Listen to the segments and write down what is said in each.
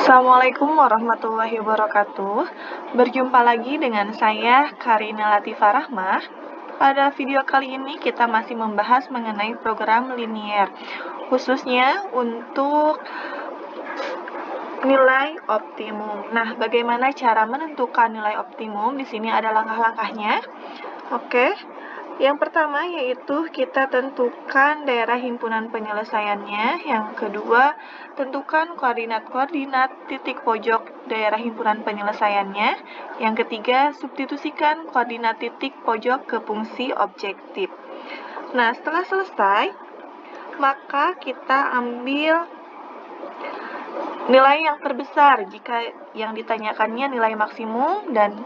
Assalamualaikum warahmatullahi wabarakatuh. Berjumpa lagi dengan saya Karina Latifah Rahmah. Pada video kali ini kita masih membahas mengenai program linier, khususnya untuk nilai optimum. Nah, bagaimana cara menentukan nilai optimum? Di sini ada langkah-langkahnya. Oke. Yang pertama yaitu kita tentukan daerah himpunan penyelesaiannya. Yang kedua, tentukan koordinat-koordinat titik pojok daerah himpunan penyelesaiannya. Yang ketiga, substitusikan koordinat titik pojok ke fungsi objektif. Nah, setelah selesai, maka kita ambil nilai yang terbesar jika yang ditanyakannya nilai maksimum, dan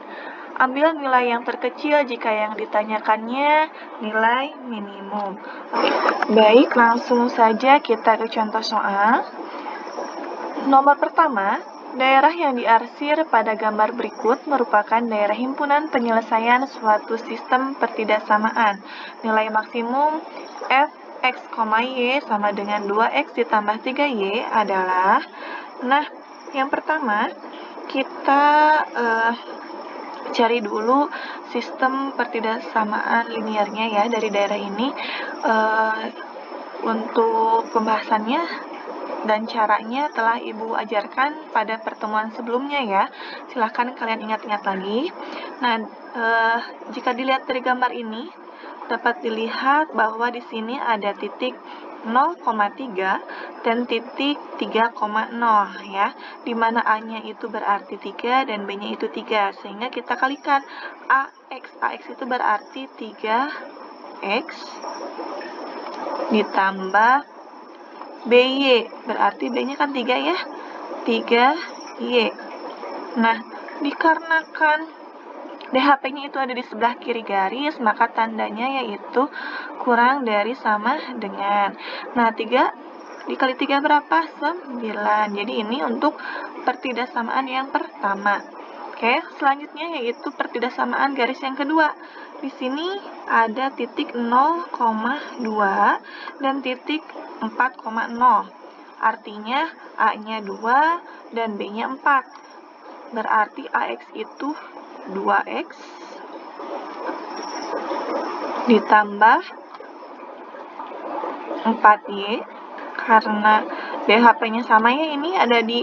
ambil nilai yang terkecil jika yang ditanyakannya nilai minimum. Baik, langsung saja kita ke contoh soal. Nomor pertama, daerah yang diarsir pada gambar berikut merupakan daerah himpunan penyelesaian suatu sistem pertidaksamaan. Nilai maksimum f x, y sama dengan 2x ditambah 3y adalah, nah, yang pertama kita cari dulu sistem pertidaksamaan liniernya ya dari daerah ini. Untuk pembahasannya dan caranya telah Ibu ajarkan pada pertemuan sebelumnya ya. Silahkan kalian ingat-ingat lagi. Nah, jika dilihat dari gambar ini, dapat dilihat bahwa di sini ada titik 0,3 dan titik 3,0 ya, dimana A-nya itu berarti 3 dan B-nya itu 3, sehingga kita kalikan AX itu berarti 3X ditambah BY, berarti B-nya kan 3 ya, 3Y. Nah, dikarenakan DHP-nya itu ada di sebelah kiri garis, maka tandanya yaitu kurang dari sama dengan. Nah, 3 dikali 3 berapa? 9. Jadi ini untuk pertidaksamaan yang pertama. Oke, selanjutnya yaitu pertidaksamaan garis yang kedua. Di sini ada titik 0,2 dan titik 4,0. Artinya A-nya 2 dan B-nya 4. Berarti AX itu 2X ditambah 4Y, karena DHP-nya sama ya, ini ada di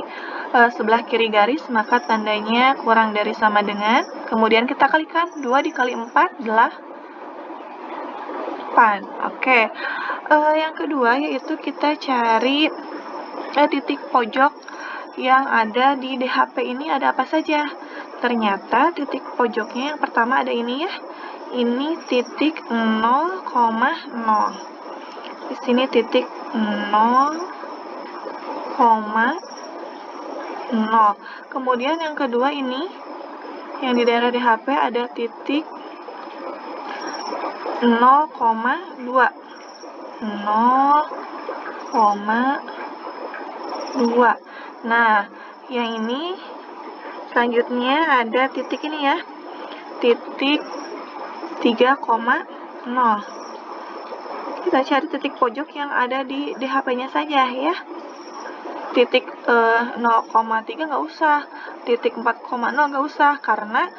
sebelah kiri garis, maka tandanya kurang dari sama dengan. Kemudian kita kalikan 2 dikali 4 8. Oke. Yang kedua yaitu kita cari titik pojok yang ada di DHP ini ada apa saja. Ternyata titik pojoknya yang pertama ada ini ya. Ini titik 0,0. Di sini titik 0,0. Kemudian yang kedua ini yang di daerah DHP ada titik 0,2. 0,2. Nah, yang ini selanjutnya ada titik ini ya, titik 3,0. Kita cari titik pojok yang ada di DHP-nya saja ya. Titik 0,3 nggak usah, titik 4,0 nggak usah, karena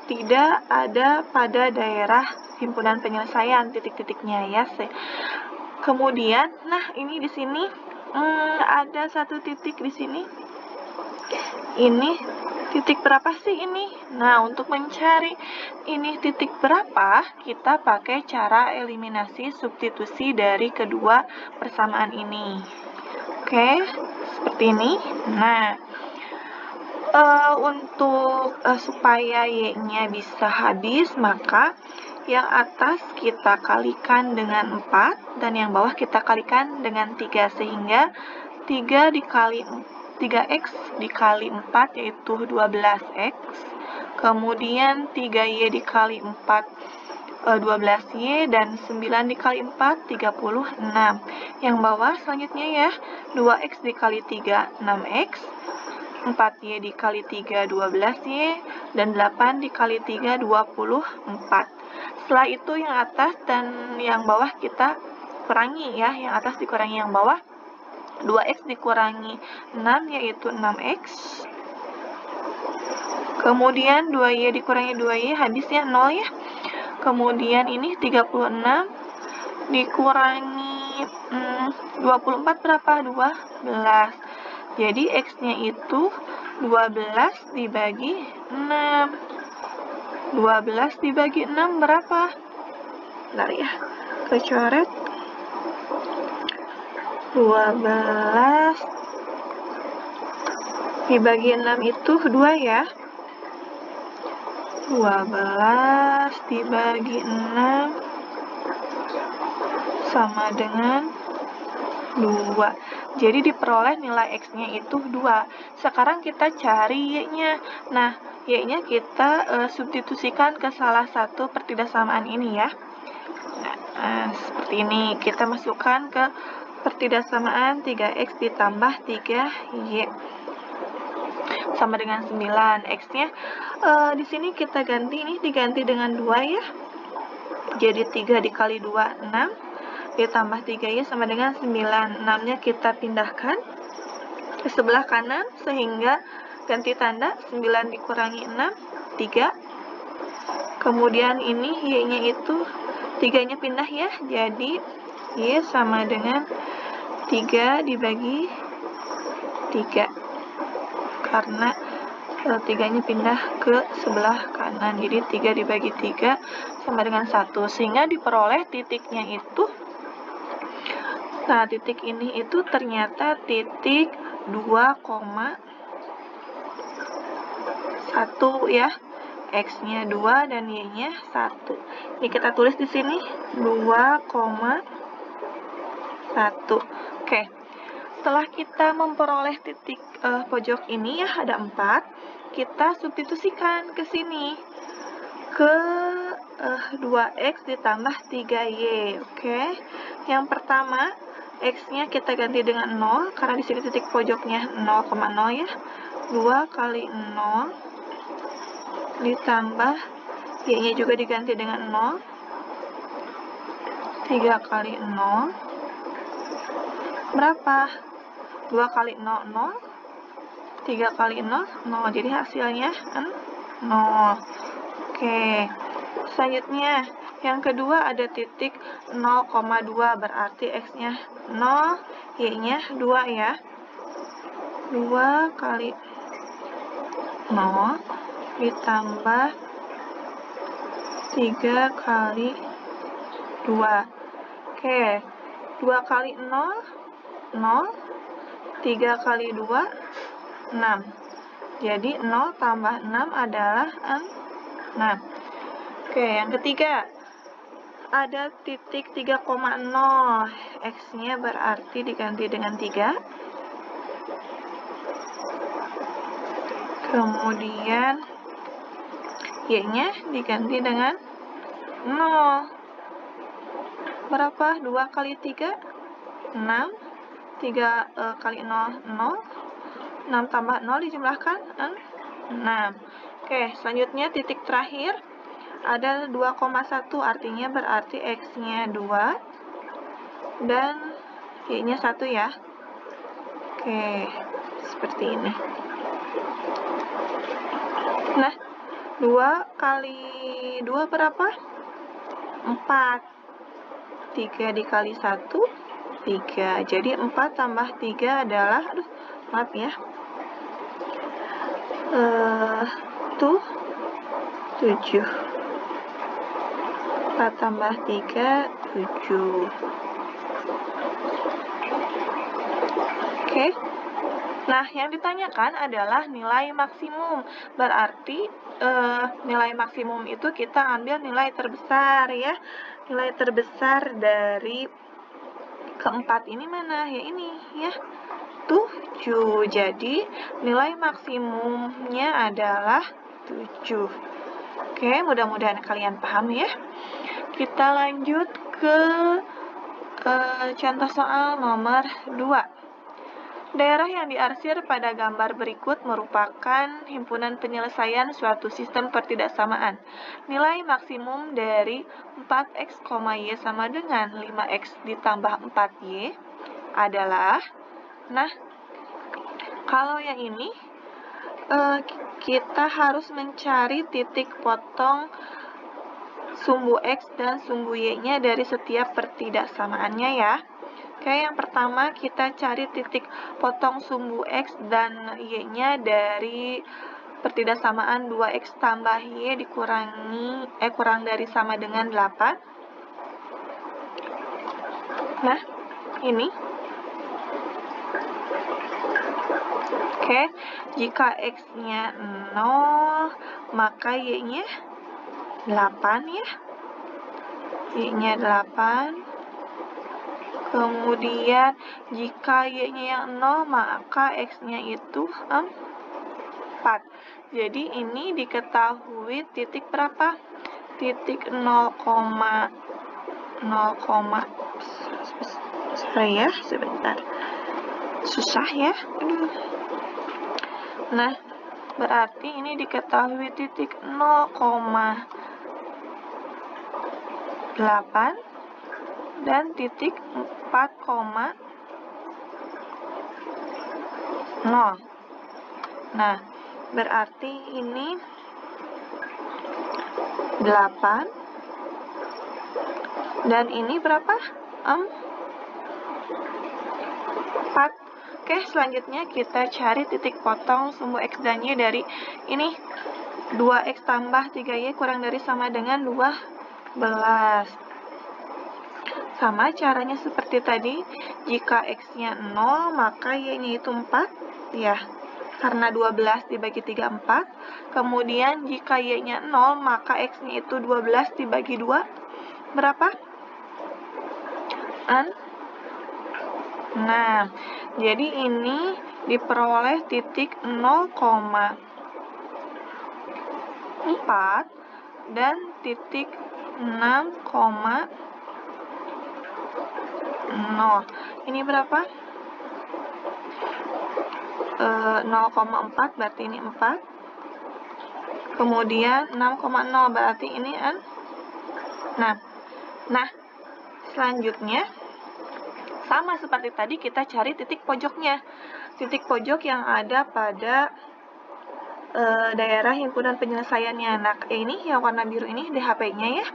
tidak ada pada daerah himpunan penyelesaian titik-titiknya ya. Kemudian, nah ini di sini ada satu titik di sini. Ini titik berapa sih ini? Nah, untuk mencari ini titik berapa, kita pakai cara eliminasi substitusi dari kedua persamaan ini. Oke, seperti ini. Nah, untuk supaya Y-nya bisa habis, maka yang atas kita kalikan dengan 4 dan yang bawah kita kalikan dengan 3, sehingga 3X dikali 4 yaitu 12X, kemudian 3Y dikali 4 12Y, dan 9 dikali 4 36. Yang bawah selanjutnya ya, 2X dikali 3 6X, 4Y dikali 3 12Y, dan 8 dikali 3 24. Setelah itu yang atas dan yang bawah kita kurangi ya, yang atas dikurangi yang bawah. 2x dikurangi 6 yaitu 6x. Kemudian 2y dikurangi 2y habis ya 0 ya. Kemudian ini 36 dikurangi 24 berapa? 12. Jadi x-nya itu 12 dibagi 6. 12 dibagi 6 berapa? Bentar ya, kecoret. 12 dibagi 6 itu 2 ya. 12 dibagi 6 sama dengan 2. Jadi diperoleh nilai x-nya itu 2. Sekarang kita cari y-nya. Nah, y-nya kita substitusikan ke salah satu pertidaksamaan ini ya. Nah, seperti ini. Kita masukkan ke pertidaksamaan 3x ditambah 3y sama dengan 9. X-nya di sini kita ganti, ini diganti dengan 2 ya. Jadi 3 dikali 2, 6. Ditambah 3y sama dengan 9. 6-nya kita pindahkan ke sebelah kanan sehingga ganti tanda. 9 dikurangi 6, 3. Kemudian ini y-nya itu 3-nya pindah ya. Jadi y sama dengan 3 dibagi 3. Karena 3-nya pindah ke sebelah kanan. Jadi 3 dibagi 3 sama dengan 1. Sehingga diperoleh titiknya itu, nah titik ini itu ternyata titik 2,1 ya. X-nya 2 dan Y-nya 1. Ini kita tulis di sini 2,1. Oke. Setelah kita memperoleh titik pojok ini ya, ada 4, kita substitusikan ke sini. Ke 2x ditambah 3y. Oke. Yang pertama, x-nya kita ganti dengan 0, karena di sini titik pojoknya 0,0 ya. 2 kali 0 ditambah y-nya juga diganti dengan 0. 3 kali 0 berapa? 2 kali 0, 0. 3 kali 0, 0. Jadi hasilnya 0. Oke. Selanjutnya, yang kedua ada titik 0,2, berarti x-nya 0, y-nya 2 ya. 2 kali 0 ditambah 3 kali 2. Oke. 2 kali 0, 0. 3 kali 2, 6. Jadi 0 tambah 6 adalah 6. Oke, yang ketiga. Ada titik 3,0. X-nya berarti diganti dengan 3. Kemudian Y-nya diganti dengan 0. Berapa? 2 kali 3, 6. 3 kali 0, 0. 6 tambah 0 dijumlahkan 6. Oke, selanjutnya titik terakhir ada 2,1, artinya berarti x-nya 2 dan y-nya 1 ya. Oke, seperti ini. Nah, 2 kali 2 berapa? 4. 3 dikali 1, 3. Jadi 4 tambah 3 adalah, maaf ya, 7. 4 tambah 3, 7. Oke. Nah, yang ditanyakan adalah nilai maksimum. Berarti nilai maksimum itu kita ambil nilai terbesar ya. Nilai terbesar dari keempat ini mana? Ya ini ya. 7. Jadi nilai maksimumnya adalah 7. Oke, mudah-mudahan kalian paham ya. Kita lanjut ke contoh soal nomor 2. Daerah yang diarsir pada gambar berikut merupakan himpunan penyelesaian suatu sistem pertidaksamaan. Nilai maksimum dari 4x, y sama dengan 5x ditambah 4y adalah Nah, kalau yang ini, kita harus mencari titik potong sumbu X dan sumbu Y-nya dari setiap pertidaksamaannya ya. Oke, yang pertama kita cari titik potong sumbu X dan Y-nya dari pertidaksamaan 2X tambah Y kurang dari sama dengan 8. Nah, ini. Oke, jika X-nya 0, maka Y-nya 8 ya. Y-nya 8. Kemudian, jika Y-nya yang 0, maka X-nya itu 4. Jadi, ini diketahui titik berapa? Titik 0, sorry ya, sebentar. Susah ya. Nah, berarti ini diketahui titik 0,8 dan titik 4,0. Nah, berarti ini 8 dan ini berapa? 4. Oke, selanjutnya kita cari titik potong sumbu X dan Y dari ini 2X tambah 3Y kurang dari sama dengan 12. Sama caranya seperti tadi, jika X-nya 0, maka Y-nya itu 4, ya. Karena 12 dibagi 3, 4. Kemudian, jika Y-nya 0, maka X-nya itu 12 dibagi 2, berapa? 6. Nah, jadi ini diperoleh titik 0,4 dan titik 6,0. Ini berapa? 0,4 berarti ini 4. Kemudian 6,0 berarti ini 6. Nah, selanjutnya sama seperti tadi kita cari titik pojoknya. Titik pojok yang ada pada daerah himpunan penyelesaiannya. Nah, ini yang warna biru ini DHP-nya ya.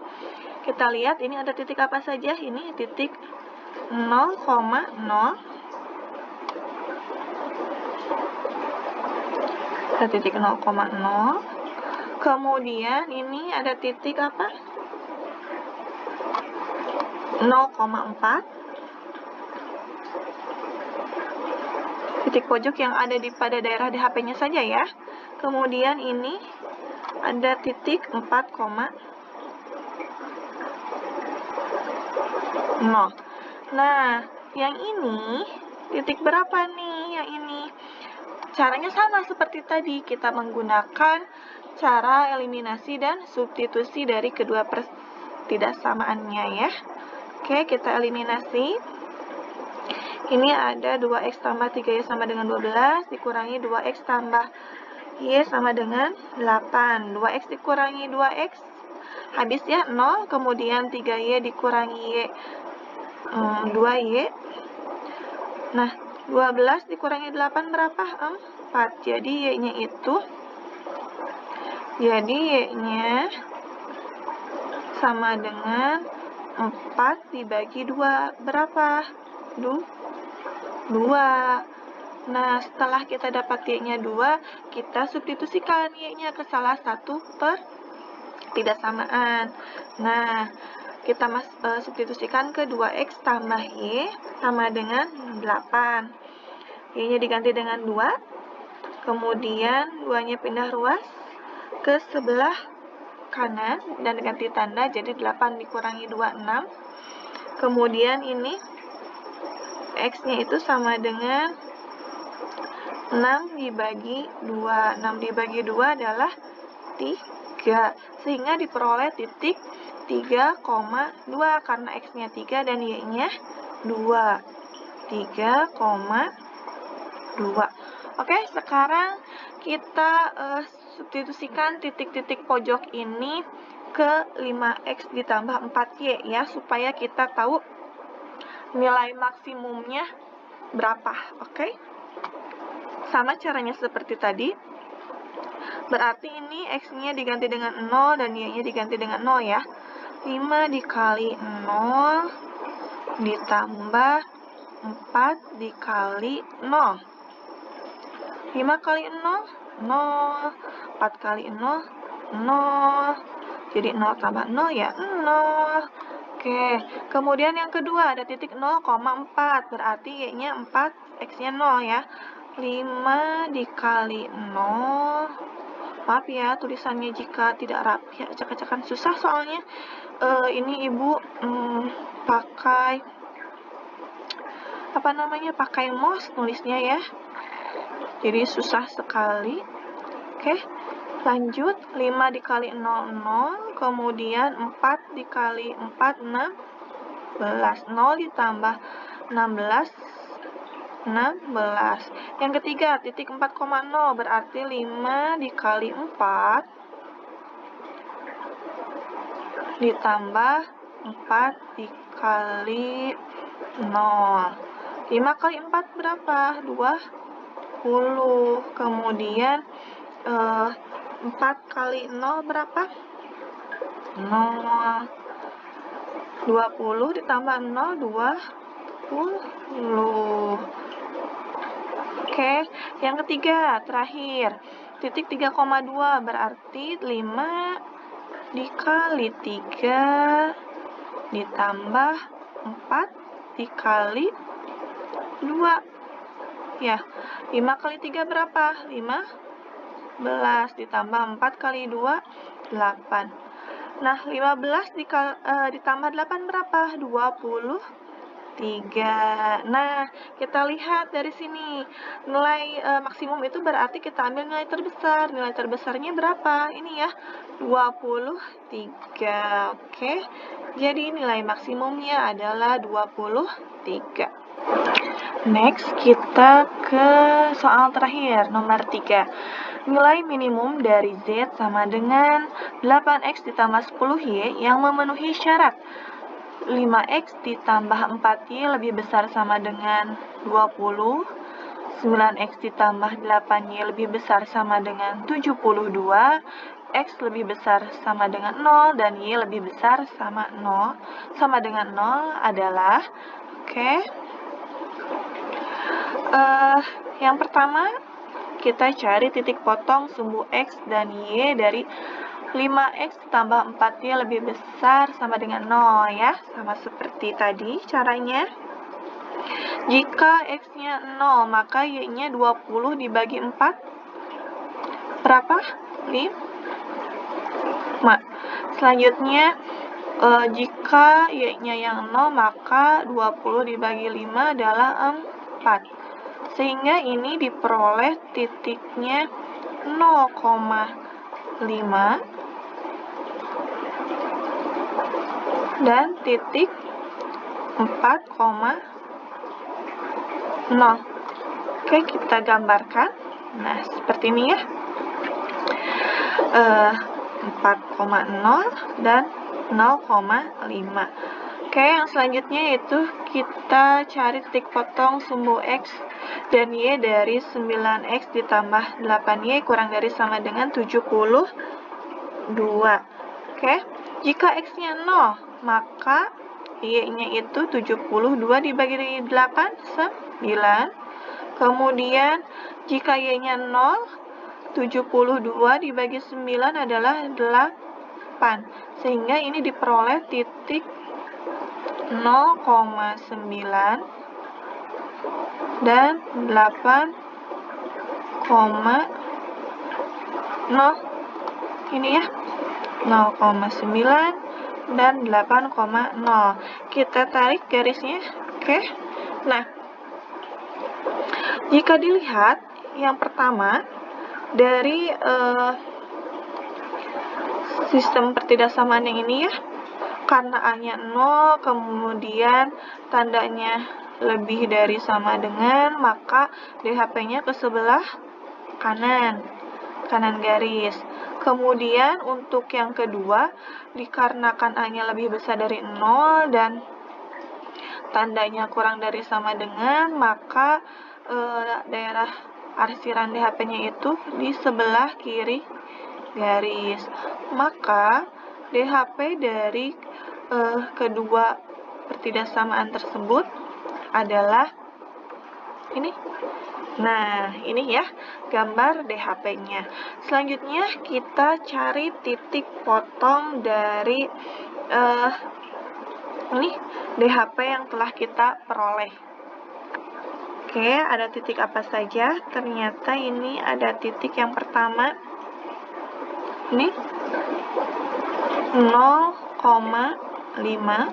Kita lihat ini ada titik apa saja. Ini titik 0,0. Ada titik 0,0. Kemudian ini ada titik apa? 0,4. Titik pojok yang ada pada daerah DHP-nya saja ya. Kemudian ini ada titik 4,0. Nah, yang ini titik berapa nih? Yang ini caranya sama seperti tadi, kita menggunakan cara eliminasi dan substitusi dari kedua pertidaksamaannya ya. Oke, kita eliminasi. Ini ada 2X tambah 3Y sama dengan 12, dikurangi 2X tambah Y sama dengan 8. 2X dikurangi 2X, habis ya 0, kemudian 3Y dikurangi Y, 2Y. Nah, 12 dikurangi 8 berapa? 4. Jadi Y-nya sama dengan 4 dibagi 2. Berapa? 2. Nah, setelah kita dapat Y-nya 2, kita substitusikan Y-nya ke salah satu pertidaksamaan. Nah, kita substitusikan ke 2X tambah Y sama dengan 8. Y-nya diganti dengan 2. Kemudian 2-nya pindah ruas ke sebelah kanan dan ganti tanda, jadi 8 dikurangi 2, 6. Kemudian ini X-nya itu sama dengan 6 dibagi 2. 6 dibagi 2 adalah 3. Sehingga diperoleh titik 3,2 karena X-nya 3 dan Y-nya 2. 3,2. Oke, sekarang kita substitusikan titik-titik pojok ini ke 5X ditambah 4Y ya, supaya kita tahu nilai maksimumnya berapa, oke? Sama caranya seperti tadi. Berarti ini X-nya diganti dengan 0 dan Y-nya diganti dengan 0 ya. 5 dikali 0 ditambah 4 dikali 0. 5 kali 0, 0. 4 kali 0, 0. Jadi 0 tambah 0 ya 0. Oke, kemudian yang kedua ada titik 0,4. Berarti Y-nya 4, X-nya 0 ya. 5 dikali 0. Maaf ya, tulisannya jika tidak rapi, acak-acakan susah soalnya. Ini Ibu pakai pakai mouse nulisnya ya. Jadi susah sekali. Oke, lanjut. 5 dikali 0, 0. Kemudian 4 dikali 4, 16. 0 ditambah 16, 16. Yang ketiga, titik 4,0. Berarti 5 dikali 4 ditambah 4 dikali 0. 5 kali 4 berapa? 20. Kemudian 4 kali 0 berapa? 0. 20 ditambah 0, 20. Oke, yang ketiga, terakhir. Titik 3,2 berarti 5 dikali 3 ditambah 4 dikali 2. Ya, 5 kali 3 berapa? 15 ditambah 4 kali 2, 8. Nah, 15 ditambah 8 berapa? 23. Nah, kita lihat dari sini. Nilai maksimum itu berarti kita ambil nilai terbesar. Nilai terbesarnya berapa? Ini ya, 23. Oke, jadi nilai maksimumnya adalah 23. Next, kita ke soal terakhir, nomor 3. Nilai minimum dari Z sama dengan 8X ditambah 10Y yang memenuhi syarat 5X ditambah 4Y lebih besar sama dengan 20, 9X ditambah 8Y lebih besar sama dengan 72, X lebih besar sama dengan 0, dan Y lebih besar sama dengan 0 adalah, yang pertama, kita cari titik potong sumbu X dan Y dari 5X ditambah 4Y lebih besar sama dengan 0 ya. Sama seperti tadi caranya. Jika X-nya 0, maka Y-nya 20 dibagi 4. Berapa? 5. Selanjutnya, jika Y-nya yang 0, maka 20 dibagi 5 adalah 4. Sehingga ini diperoleh titiknya 0,5 dan titik 4,0. Oke, kita gambarkan. Nah, seperti ini ya. 4,0 dan 0,5. Oke, yang selanjutnya yaitu kita cari titik potong sumbu X dan Y dari 9X ditambah 8Y kurang dari sama dengan 72. Oke, jika X-nya 0, maka Y-nya itu 72 dibagi 8, 9. Kemudian, jika Y-nya 0, 72 dibagi 9 adalah 8. Sehingga ini diperoleh titik 0,9 dan 8,0. Ini ya, 0,9 dan 8,0. Kita tarik garisnya. Oke. Nah, jika dilihat yang pertama dari sistem pertidaksamaan yang ini ya, karena A-nya 0, kemudian tandanya lebih dari sama dengan, maka DHP-nya ke sebelah kanan garis. Kemudian untuk yang kedua, dikarenakan A-nya lebih besar dari 0 dan tandanya kurang dari sama dengan, maka daerah arsiran DHP-nya itu di sebelah kiri garis. Maka DHP dari kedua pertidaksamaan tersebut adalah ini. Nah, ini ya gambar DHP-nya. Selanjutnya kita cari titik potong dari ini DHP yang telah kita peroleh. Oke, ada titik apa saja? Ternyata ini ada titik yang pertama. Ini 0,5.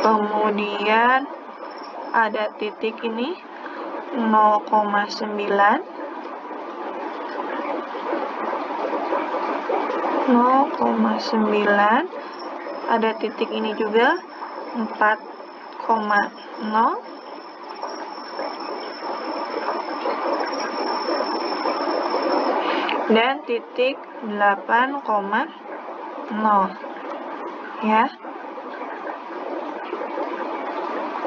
Kemudian ada titik ini 0,9, 0,9, ada titik ini juga 4,0, dan titik 8,0 ya.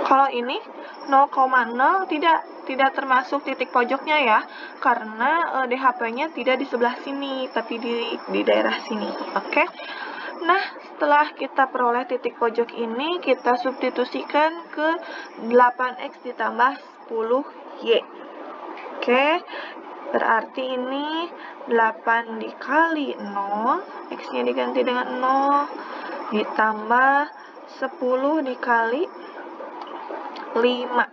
Kalau ini 0,0 tidak termasuk titik pojoknya ya, karena DHP-nya tidak di sebelah sini, tapi di daerah sini. Oke. Nah, setelah kita peroleh titik pojok ini, kita substitusikan ke 8x ditambah 10y. Oke, berarti ini 8 dikali 0, x-nya diganti dengan 0, ditambah 10 dikali 5.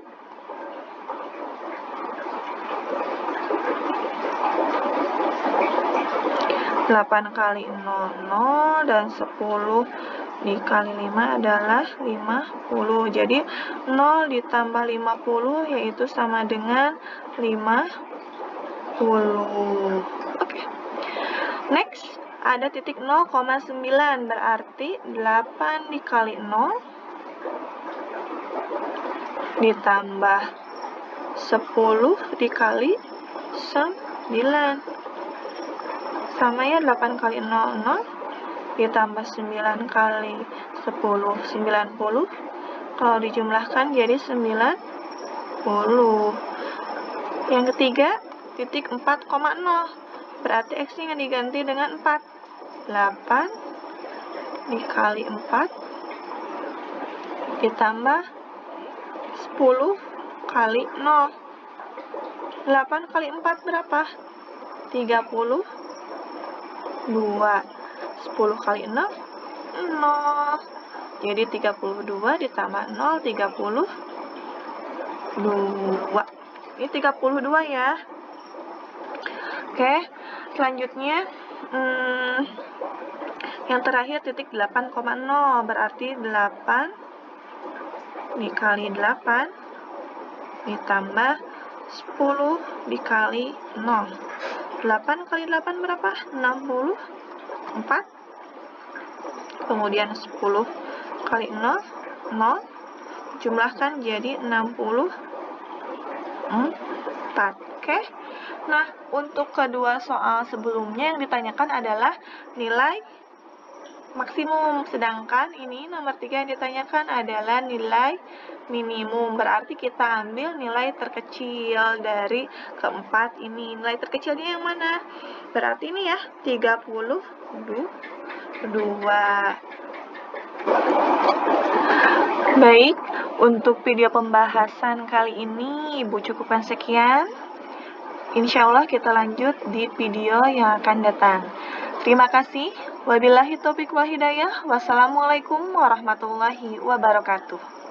8 kali 0, 0, dan 10 dikali 5 adalah 50. Jadi 0 ditambah 50 yaitu sama dengan 50. Oke. Next, ada titik 0,9, berarti 8 dikali 0 ditambah 10 dikali 9. Sama ya, 8 kali 0, 0, ditambah 9 kali 10, 90. Kalau dijumlahkan jadi 90. Yang ketiga, titik 4,0. Berarti x-nya diganti dengan 4. 8 dikali 4 ditambah 10 kali 0. 8 kali 4 berapa? 32. 10 kali 6, 0. Jadi 32 ditambah 0, 32. Ini 32 ya. Oke, selanjutnya yang terakhir titik 8,0, berarti 8 dikali 8 ditambah 10 dikali 0. 8 kali 8 berapa? 64. Kemudian 10 kali 0, 0. Jumlahkan jadi 64. Oke. Nah, untuk kedua soal sebelumnya yang ditanyakan adalah nilai maksimum, sedangkan ini nomor 3 yang ditanyakan adalah nilai minimum. Berarti kita ambil nilai terkecil dari keempat ini. Nilai terkecilnya yang mana? Berarti ini ya, 32. Baik, untuk video pembahasan kali ini Ibu cukupkan sekian. Insya Allah kita lanjut di video yang akan datang. Terima kasih. Wabillahi taufiq wal hidayah. Wassalamualaikum warahmatullahi wabarakatuh.